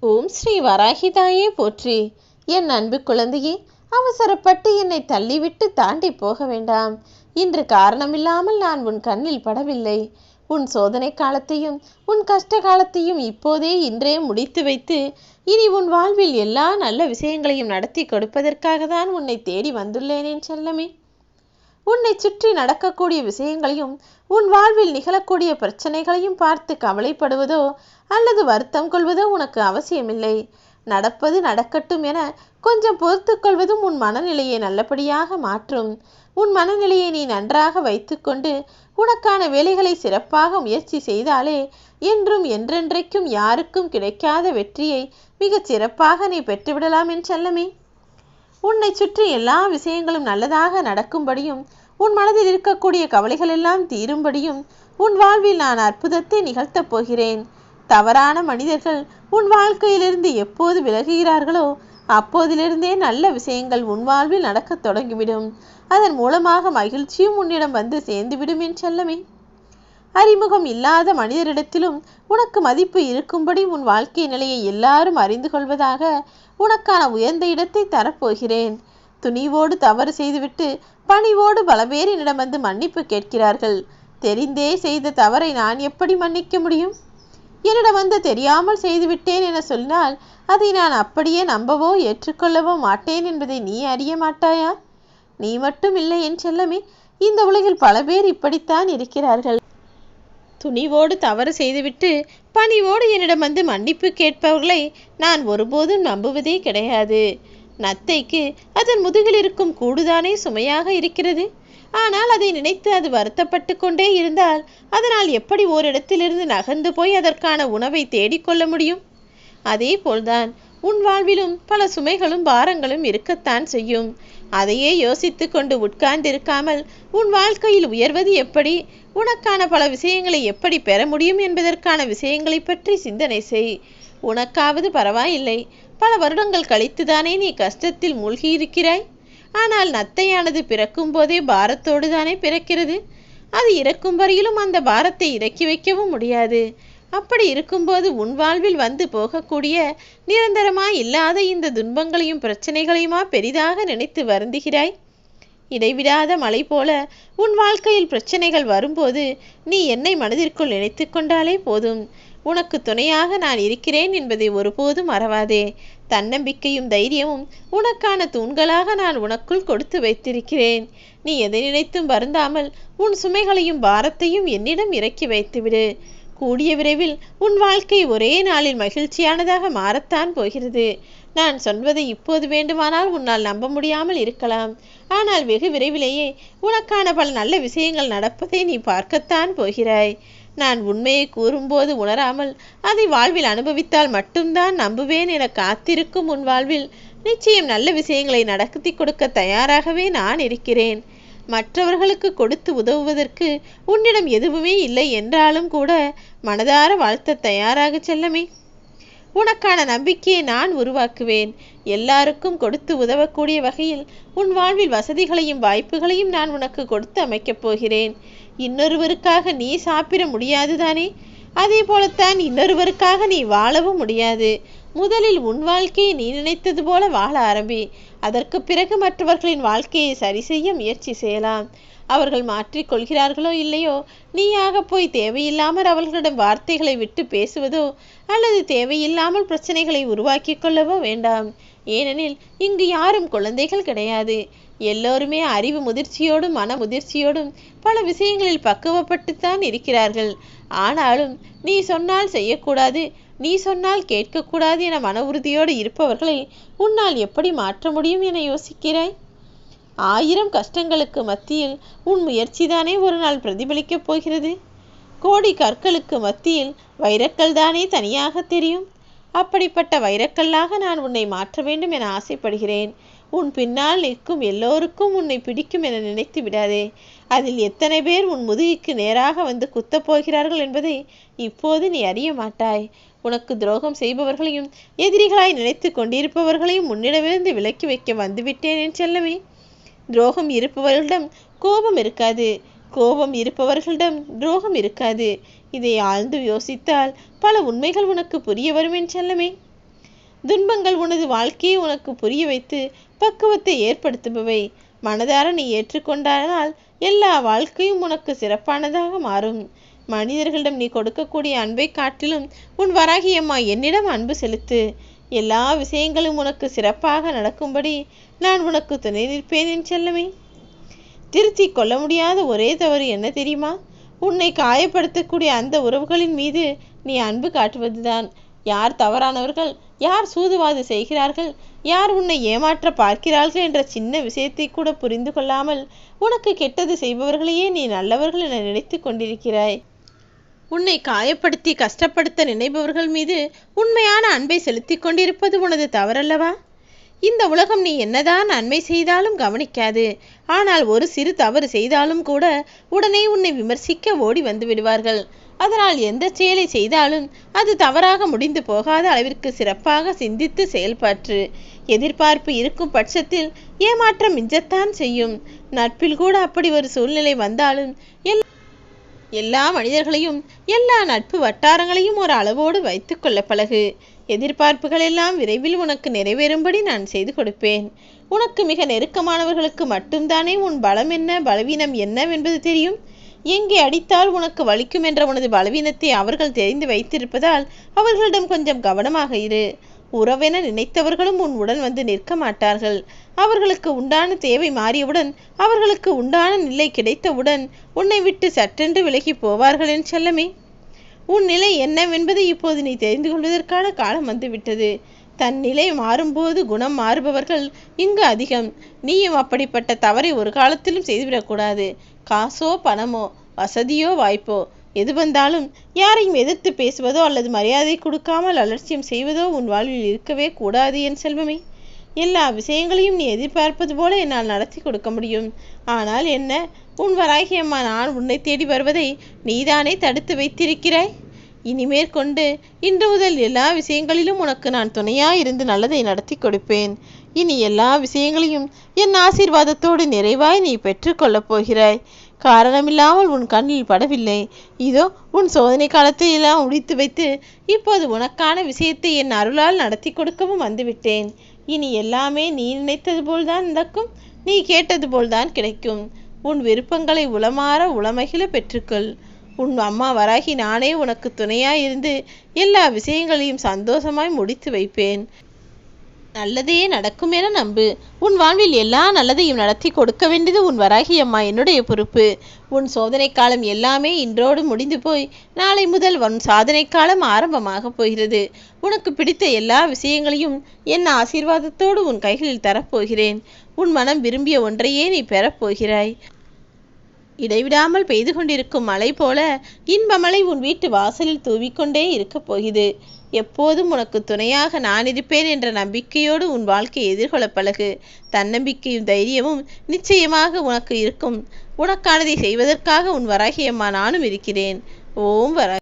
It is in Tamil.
ஓம் ஸ்ரீ வராகிதாயே போற்றி. என் அன்பு குழந்தையே, அவசரப்பட்டு என்னை தள்ளிவிட்டு தாண்டி போக வேண்டாம். இன்று காரணமில்லாமல் நான் உன் கண்ணில் படவில்லை. உன் சோதனை காலத்தையும் உன் கஷ்ட காலத்தையும் இப்போதே இன்றே முடித்து வைத்து இனி உன் வாழ்வில் எல்லா நல்ல விஷயங்களையும் நடத்தி கொடுப்பதற்காக தான் உன்னை தேடி வந்துள்ளேன் என் செல்லமே. உன்னை சுற்றி நடக்கக்கூடிய விஷயங்களையும் உன் வாழ்வில் நிகழக்கூடிய பிரச்சனைகளையும் பார்த்து கவலைப்படுவதோ அல்லது வருத்தம் கொள்வதோ உனக்கு அவசியமில்லை. நடப்பது நடக்கட்டும் என கொஞ்சம் பொறுத்து கொள்வதும் உன் மனநிலையை நல்லபடியாக மாற்றும். உன் மனநிலையை நீ நன்றாக வைத்துக்கொண்டு உனக்கான வேலைகளை சிறப்பாக முயற்சி செய்தாலே என்றும் என்றென்றைக்கும் யாருக்கும் கிடைக்காத வெற்றியை மிகச் சிறப்பாக நீ பெற்றுவிடலாம் என் செல்லமே. உன்னை சுற்றி எல்லா விஷயங்களும் நல்லதாக நடக்கும்படியும் உன் மனதில் இருக்கக்கூடிய கவலைகள் எல்லாம் தீரும்படியும் உன் வாழ்வில் நான் அற்புதத்தை நிகழ்த்தப் போகிறேன். தவறான மனிதர்கள் உன் வாழ்க்கையிலிருந்து எப்போது விலகுகிறார்களோ அப்போதிலிருந்தே நல்ல விஷயங்கள் உன் வாழ்வில் நடக்கத் தொடங்கிவிடும். அதன் மூலமாக மகிழ்ச்சியும் உன்னிடம் வந்து சேர்ந்துவிடும் என் செல்லமே. அறிமுகம் இல்லாத மனிதரிடத்திலும் உனக்கு மதிப்பு இருக்கும்படி உன் வாழ்க்கை நிலையை எல்லாரும் அறிந்து கொள்வதாக உனக்கான உயர்ந்த இடத்தை தரப்போகிறேன். துணிவோடு தவறு செய்துவிட்டு பணிவோடு பல பேர் என்னிடம் வந்து மன்னிப்பு கேட்கிறார்கள். தெரிந்தே செய்த தவறை நான் எப்படி மன்னிக்க முடியும்? என்னிடம் வந்து தெரியாமல் செய்துவிட்டேன் என சொன்னால் அதை நான் அப்படியே நம்பவோ ஏற்றுக்கொள்ளவோ மாட்டேன் என்பதை நீ அறிய மாட்டாயா? நீ மட்டும் இல்லை என் செல்லமே, இந்த உலகில் பல பேர் இப்படித்தான் இருக்கிறார்கள். துணிவோடு தவறு செய்துவிட்டு பணிவோடு என்னிடம் வந்து மன்னிப்பு கேட்பவர்களை நான் ஒருபோதும் நம்புவதே கிடையாது. நத்தைக்கு அதன் முதுகில் இருக்கும் கூடுதானே சுமையாக இருக்கிறது. ஆனால் அதை நினைத்து அது வருத்தப்பட்டு கொண்டே இருந்தால் அதனால் எப்படி ஓரிடத்திலிருந்து நகர்ந்து போய் அதற்கான உணவை தேடிக்கொள்ள முடியும்? அதே போல்தான் உன் வாழ்விலும் பல சுமைகளும் பாரங்களும் இருக்கத்தான் செய்யும். அதையே யோசித்து கொண்டு உட்கார்ந்திருக்காமல் உன் வாழ்க்கையில் உயர்வது எப்படி, உனக்கான பல விஷயங்களை எப்படி பெற முடியும் என்பதற்கான விஷயங்களை பற்றி சிந்தனை செய். உனக்காவது பரவாயில்லை, பல வருடங்கள் கழித்துதானே நீ கஷ்டத்தில் மூழ்கியிருக்கிறாய். ஆனால் நத்தையானது பிறக்கும் போதே பாரத்தோடு தானே பிறக்கிறது. அது இறக்கும் வரையிலும் அந்த பாரத்தை இறக்கி வைக்கவும் முடியாது. அப்படி இருக்கும்போது உன் வாழ்வில் வந்து போகக்கூடிய நிரந்தரமாய் இல்லாத இந்த துன்பங்களையும் பிரச்சனைகளையுமா பெரிதாக நினைத்து வருந்துகிறாய்? இடைவிடாத மழை போல உன் வாழ்க்கையில் பிரச்சனைகள் வரும்போது நீ என்னை மனதிற்குள் நினைத்து கொண்டாலே போதும். உனக்கு துணையாக நான் இருக்கிறேன் என்பதை ஒருபோதும் மறவாதே. தன்னம்பிக்கையும் தைரியமும் உனக்கான தூண்களாக நான் உனக்குள் கொடுத்து வைத்திருக்கிறேன். நீ எதை நினைத்தும் வருந்தாமல் உன் சுமைகளையும் பாரத்தையும் என்னிடம் இறக்கி வைத்துவிடு. கூடிய விரைவில் உன் வாழ்க்கை ஒரே நாளில் மகிழ்ச்சியானதாக மாறத்தான் போகிறது. நான் சொல்வதை இப்போது வேண்டுமானால் உன்னால் நம்ப முடியாமல் இருக்கலாம். ஆனால் வெகு விரைவிலேயே உனக்கான பல நல்ல விஷயங்கள் நடப்பதை நீ பார்க்கத்தான் போகிறாய். நான் உண்மையை கூறும்போது உணராமல் அதை வாழ்வில் அனுபவித்தால் மட்டும்தான் நம்புவேன் என காத்திருக்கும் உன் வாழ்வில் நிச்சயம் நல்ல விஷயங்களை நடத்தி கொடுக்க தயாராகவே நான் இருக்கிறேன். மற்றவர்களுக்கு கொடுத்து உதவுவதற்கு உன்னிடம் எதுவுமே இல்லை என்றாலும் கூட மனதார வாழ்த்த தயாராக செல்லமே. உனக்கான நம்பிக்கையை நான் உருவாக்குவேன். எல்லாருக்கும் கொடுத்து உதவக்கூடிய வகையில் உன் வாழ்வில் வசதிகளையும் வாய்ப்புகளையும் நான் உனக்கு கொடுத்து அமைக்கப் போகிறேன். இன்னொருவருக்காக நீ சாப்பிட முடியாதுதானே? அதே போலத்தான் இன்னொருவருக்காக நீ வாழவும் முடியாது. முதலில் உன் வாழ்க்கையை நீ நினைத்தது போல வாழ ஆரம்பி. அதற்கு பிறகு மற்றவர்களின் வாழ்க்கையை சரி செய்ய முயற்சி செய்யலாம். அவர்கள் மாற்றிக்கொள்கிறார்களோ இல்லையோ, நீயாக போய் தேவையில்லாமல் அவர்களிடம் வார்த்தைகளை விட்டு பேசுவதோ அல்லது தேவையில்லாமல் பிரச்சனைகளை உருவாக்கி கொள்ளவோ வேண்டாம். ஏனெனில் இங்கு யாரும் குழந்தைகள் கிடையாது. எல்லோருமே அறிவு முதிர்ச்சியோடும் மன முதிர்ச்சியோடும் பல விஷயங்களில் பக்குவப்பட்டுத்தான் இருக்கிறார்கள். ஆனாலும் நீ சொன்னால் செய்யக்கூடாது, நீ சொன்னால் கேட்கக்கூடாது என மன உறுதியோடு இருப்பவர்களை உன்னால் எப்படி மாற்ற முடியும் என யோசிக்கிறாய்? 1000 கஷ்டங்களுக்கு மத்தியில் உன் முயற்சிதானே ஒரு நாள் பிரதிபலிக்கப் போகிறது. கோடி கற்களுக்கு மத்தியில் வைரக்கல் தானே தனியாக தெரியும். அப்படிப்பட்ட வைரக்கல்லாக நான் உன்னை மாற்ற வேண்டும் என ஆசைப்படுகிறேன். உன் பின்னால் நிற்கும் எல்லோருக்கும் உன்னை பிடிக்கும் என நினைத்து விடாதே. அதில் எத்தனை பேர் உன் முதுகுக்கு நேராக வந்து குத்தப் போகிறார்கள் என்பதை இப்போது நீ அறிய மாட்டாய். உனக்கு துரோகம் செய்பவர்களையும் எதிரிகளாய் நினைத்து கொண்டிருப்பவர்களையும் உன்னிடமிருந்து விலக்கி வைக்க வந்துவிட்டேன் என் செல்லமே. துரோகம் இருப்பவர்களிடம் கோபம் இருக்காது, கோபம் இருப்பவர்களிடம் துரோகம் இருக்காது. இதை ஆழ்ந்து யோசித்தால் பல உண்மைகள் உனக்கு புரிய வரும் என் செல்லமே. துன்பங்கள் உனது வாழ்க்கையை உனக்கு புரிய வைத்து பக்குவத்தை ஏற்படுத்துபவை. மனதார நீ ஏற்றுக்கொண்டானால் எல்லா வாழ்க்கையும் உனக்கு சிறப்பானதாக மாறும். மனிதர்களிடம் நீ கொடுக்கக்கூடிய அன்பை காட்டிலும் உன் வராகியம்மா என்னிடம் அன்பு செலுத்து. எல்லா விஷயங்களும் உனக்கு சிறப்பாக நடக்கும்படி நான் உனக்கு துணை நிற்பேன் என் செல்லமே. திருத்தி கொள்ள முடியாத ஒரே தவறு என்ன தெரியுமா? உன்னை காயப்படுத்தக்கூடிய அந்த உறவுகளின் மீது நீ அன்பு காட்டுவதுதான். யார் தவறானவர்கள், யார் சூதுவாது செய்கிறார்கள், யார் உன்னை ஏமாற்ற பார்க்கிறார்கள் என்ற சின்ன விஷயத்தை கூட புரிந்து கொள்ளாமல் உனக்கு கெட்டது செய்பவர்களையே நீ நல்லவர்கள் என நினைத்து கொண்டிருக்கிறாய். உன்னை காயப்படுத்தி கஷ்டப்படுத்த நினைப்பவர்கள் மீது உண்மையான அன்பை செலுத்தி கொண்டிருப்பது உனது தவறல்லவா? இந்த உலகம் நீ என்னதான் நன்மை செய்தாலும் கவனிக்காது. ஆனால் ஒரு சிறு தவறு செய்தாலும் கூட உடனே உன்னை விமர்சிக்க ஓடி வந்து விடுவார்கள். அதனால் எந்த செயலை செய்தாலும் அது தவறாக முடிந்து போகாத அளவிற்கு சிறப்பாக சிந்தித்து செயல்பாற்று. எதிர்பார்ப்பு இருக்கும் பட்சத்தில் ஏமாற்றம் மிஞ்சத்தான் செய்யும். நட்பில் கூட அப்படி ஒரு சூழ்நிலை வந்தாலும் எல்லா மனிதர்களையும் எல்லா நட்பு வட்டாரங்களையும் ஒரு அளவோடு வைத்து கொள்ள பழகு. எதிர்பார்ப்புகள் எல்லாம் விரைவில் உனக்கு நிறைவேறும்படி நான் செய்து கொடுப்பேன். உனக்கு மிக நெருக்கமானவர்களுக்கு மட்டும்தானே உன் பலம் என்ன பலவீனம் என்னவென்பது தெரியும். எங்கே அடித்தால் உனக்கு வலிக்கும் என்ற உனது பலவீனத்தை அவர்கள் தெரிந்து வைத்திருப்பதால் அவர்களிடம் கொஞ்சம் கவனமாக இரு. உறவென நினைத்தவர்களும் உன் உடன் வந்து நிற்க மாட்டார்கள். அவர்களுக்கு உண்டான தேவை மாறியவுடன், அவர்களுக்கு உண்டான நிலை கிடைத்தவுடன் உன்னை விட்டு சற்றென்று விலகி போவார்கள் என் செல்லமே. உன் நிலை என்னவென்பதை இப்போது நீ தெரிந்து கொள்வதற்கான காலம் வந்துவிட்டது. தன் நிலை மாறும்போது குணம் மாறுபவர்கள் இங்கு அதிகம். நீயும் அப்படிப்பட்ட தவறை ஒரு காலத்திலும் செய்துவிடக்கூடாது. காசோ பணமோ வசதியோ வாய்ப்போ எது வந்தாலும் யாரையும் எதிர்த்து பேசுவதோ அல்லது மரியாதை கொடுக்காமல் அலட்சியம் செய்வதோ உன் வாழ்வில் இருக்கவே கூடாது என் செல்வமே. எல்லா விஷயங்களையும் நீ எதிர்பார்ப்பது போல என்னால் நடத்தி கொடுக்க முடியும். ஆனால் என்ன, உன் வராகியம்மா நான் உன்னை தேடி வருவதை நீதானே தடுத்து வைத்திருக்கிறாய். இனிமேற்கொண்டு இன்று முதல் எல்லா விஷயங்களிலும் உனக்கு நான் துணையாயிருந்து நல்லதை நடத்தி கொடுப்பேன். இனி எல்லா விஷயங்களையும் என் ஆசீர்வாதத்தோடு நிறைவாய் நீ பெற்றுக்கொள்ளப் போகிறாய். காரணமில்லாமல் உன் கண்ணில் படவில்லை. இதோ உன் சோதனை காலத்தை எல்லாம் முடித்து வைத்து இப்போது உனக்கான விஷயத்தை என் அருளால் நடத்தி கொடுக்கவும் வந்துவிட்டேன். இனி எல்லாமே நீ நினைத்தது போல்தான் நடக்கும். நீ கேட்டது போல்தான் கிடைக்கும். உன் விருப்பங்களை உளமாற உளமகிழ பெற்றுக்கொள். உன் அம்மா வராகி நானே உனக்கு துணையாயிருந்து எல்லா விஷயங்களையும் சந்தோஷமாய் முடித்து வைப்பேன். நல்லதே நடக்கும் என நம்பு. உன் வாழ்வில் எல்லா நல்லதையும் நடத்தி கொடுக்க வேண்டியது உன் வராகி அம்மா என்னுடைய பொறுப்பு. உன் சோதனை காலம் எல்லாமே இன்றோடு முடிந்து போய் நாளை முதல் உன் சாதனை காலம் ஆரம்பமாக போகிறது. உனக்கு பிடித்த எல்லா விஷயங்களையும் என் ஆசீர்வாதத்தோடு உன் கைகளில் தரப்போகிறேன். உன் மனம் விரும்பிய ஒன்றையே நீ பெறப்போகிறாய். இடைவிடாமல் பெய்து கொண்டிருக்கும் மழை போல இன்பமழை உன் வீட்டு வாசலில் தூவிக்கொண்டே இருக்கப் போகிறது. எப்போதும் உனக்கு துணையாக நான் இருப்பேன் என்ற நம்பிக்கையோடு உன் வாழ்க்கையை எதிர்கொள்ள பழகு. தன்னம்பிக்கையும் தைரியமும் நிச்சயமாக உனக்கு இருக்கும். உனக்கானதை செய்வதற்காக உன் வராகி அம்மா நானும் இருக்கிறேன். ஓம் வராகி.